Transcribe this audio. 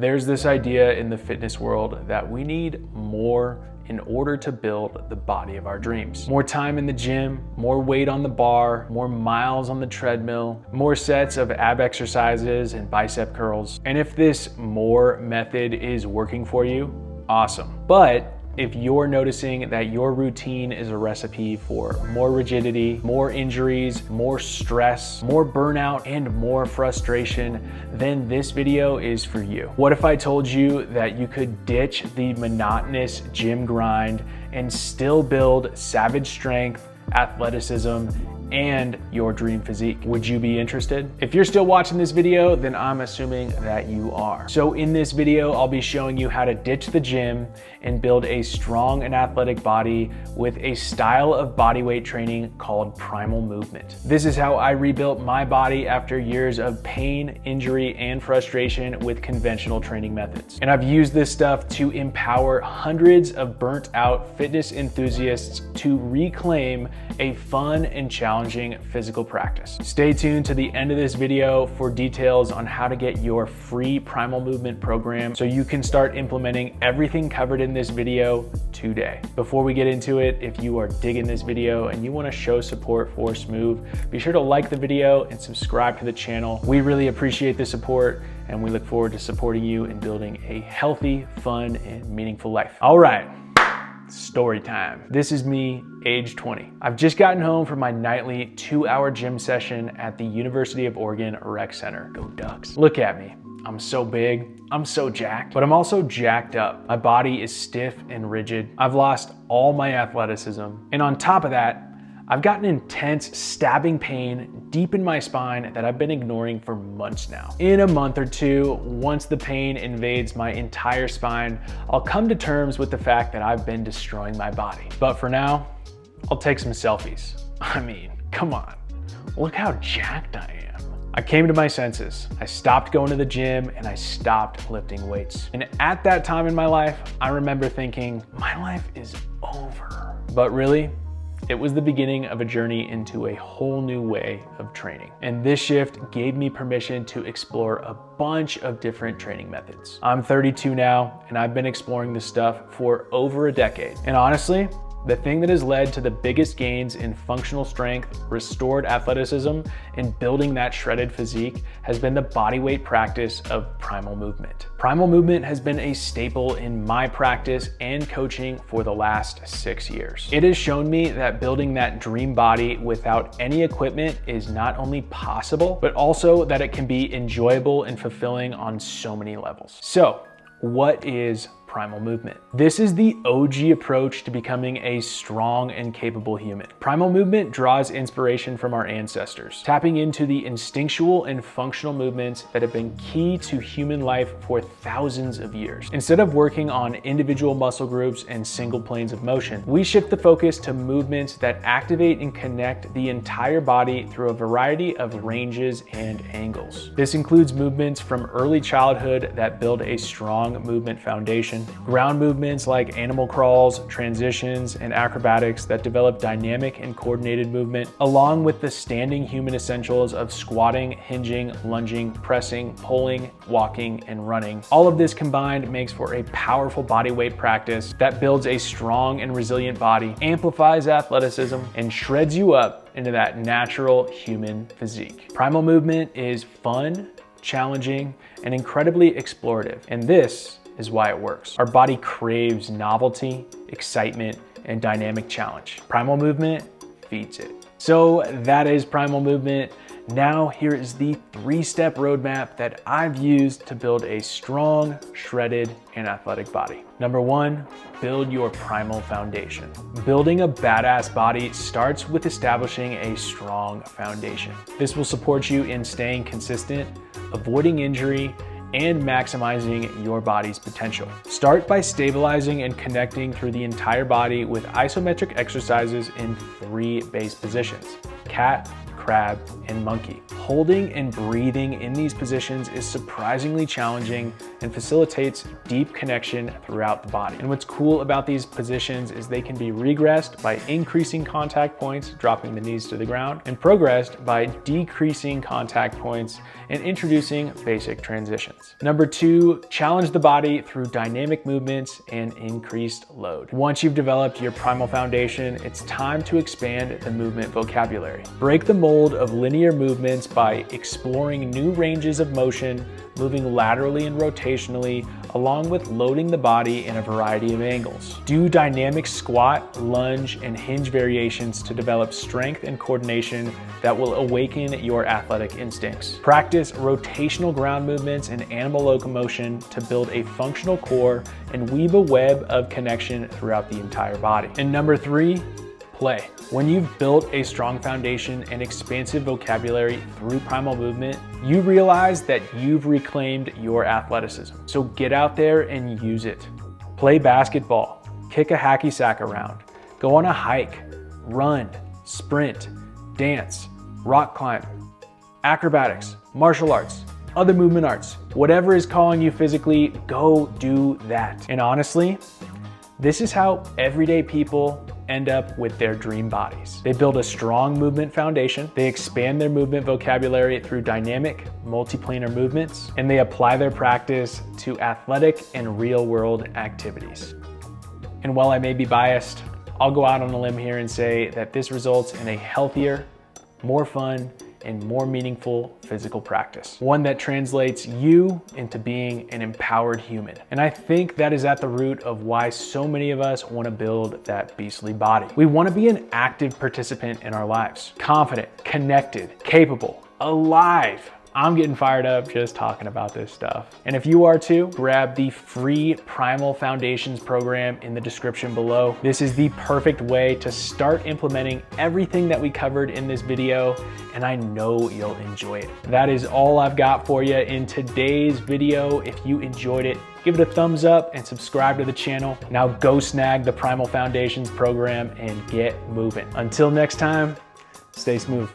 There's this idea in the fitness world that we need more in order to build the body of our dreams. More time in the gym, more weight on the bar, more miles on the treadmill, more sets of ab exercises and bicep curls. And if this more method is working for you, awesome. But if you're noticing that your routine is a recipe for more rigidity, more injuries, more stress, more burnout, and more frustration, then this video is for you. What if I told you that you could ditch the monotonous gym grind and still build savage strength, athleticism, and your dream physique? Would you be interested? If you're still watching this video, then I'm assuming that you are. So in this video, I'll be showing you how to ditch the gym and build a strong and athletic body with a style of bodyweight training called Primal Movement. This is how I rebuilt my body after years of pain, injury, and frustration with conventional training methods. And I've used this stuff to empower hundreds of burnt out fitness enthusiasts to reclaim a fun and challenging physical practice. Stay tuned to the end of this video for details on how to get your free Primal Movement program so you can start implementing everything covered in this video today. Before we get into it, if you are digging this video and you want to show support for Smoov, be sure to like the video and subscribe to the channel. We really appreciate the support and we look forward to supporting you in building a healthy, fun, and meaningful life. All right. Story time. This is me, age 20. I've just gotten home from my nightly 2-hour gym session at the University of Oregon Rec Center. Go Ducks. Look at me. I'm so big, I'm so jacked, but I'm also jacked up. My body is stiff and rigid. I've lost all my athleticism. And on top of that, I've got an intense stabbing pain deep in my spine that I've been ignoring for months now. In a month or two, once the pain invades my entire spine, I'll come to terms with the fact that I've been destroying my body. But for now, I'll take some selfies. I mean, come on, look how jacked I am. I came to my senses. I stopped going to the gym and I stopped lifting weights. And at that time in my life, I remember thinking, my life is over. But really, it was the beginning of a journey into a whole new way of training. And this shift gave me permission to explore a bunch of different training methods. I'm 32 now, and I've been exploring this stuff for over a decade. And honestly, the thing that has led to the biggest gains in functional strength, restored athleticism, and building that shredded physique has been the bodyweight practice of Primal Movement. Primal Movement has been a staple in my practice and coaching for the last 6 years. It has shown me that building that dream body without any equipment is not only possible, but also that it can be enjoyable and fulfilling on so many levels. So, what is Primal Movement? This is the OG approach to becoming a strong and capable human. Primal Movement draws inspiration from our ancestors, tapping into the instinctual and functional movements that have been key to human life for thousands of years. Instead of working on individual muscle groups and single planes of motion, we shift the focus to movements that activate and connect the entire body through a variety of ranges and angles. This includes movements from early childhood that build a strong movement foundation, ground movements like animal crawls, transitions, and acrobatics that develop dynamic and coordinated movement, along with the standing human essentials of squatting, hinging, lunging, pressing, pulling, walking, and running. All of this combined makes for a powerful bodyweight practice that builds a strong and resilient body, amplifies athleticism, and shreds you up into that natural human physique. Primal Movement is fun, challenging, and incredibly explorative, and this is why it works. Our body craves novelty, excitement, and dynamic challenge. Primal Movement feeds it. So that is Primal Movement. Now here is the 3-step roadmap that I've used to build a strong, shredded, and athletic body. Number 1, build your primal foundation. Building a badass body starts with establishing a strong foundation. This will support you in staying consistent, avoiding injury, and maximizing your body's potential. Start by stabilizing and connecting through the entire body with isometric exercises in 3 base positions: cat, crab, and monkey. Holding and breathing in these positions is surprisingly challenging and facilitates deep connection throughout the body. And what's cool about these positions is they can be regressed by increasing contact points, dropping the knees to the ground, and progressed by decreasing contact points and introducing basic transitions. Number 2, challenge the body through dynamic movements and increased load. Once you've developed your primal foundation, it's time to expand the movement vocabulary. Break the mold of linear movements by exploring new ranges of motion, moving laterally and rotationally, along with loading the body in a variety of angles. Do dynamic squat, lunge, and hinge variations to develop strength and coordination that will awaken your athletic instincts. Practice rotational ground movements and animal locomotion to build a functional core and weave a web of connection throughout the entire body. And number 3, play. When you've built a strong foundation and expansive vocabulary through primal movement, you realize that you've reclaimed your athleticism. So get out there and use it. Play basketball, kick a hacky sack around, go on a hike, run, sprint, dance, rock climb, acrobatics, martial arts, other movement arts, whatever is calling you physically, go do that. And honestly, this is how everyday people end up with their dream bodies. They build a strong movement foundation, they expand their movement vocabulary through dynamic, multiplanar movements, and they apply their practice to athletic and real-world activities. And while I may be biased, I'll go out on a limb here and say that this results in a healthier, more fun, and more meaningful physical practice. One that translates you into being an empowered human. And I think that is at the root of why so many of us want to build that beastly body. We want to be an active participant in our lives. Confident, connected, capable, alive. I'm getting fired up just talking about this stuff. And if you are too, grab the free Primal Foundations program in the description below. This is the perfect way to start implementing everything that we covered in this video, and I know you'll enjoy it. That is all I've got for you in today's video. If you enjoyed it, give it a thumbs up and subscribe to the channel. Now go snag the Primal Foundations program and get moving. Until next time, stay smooth.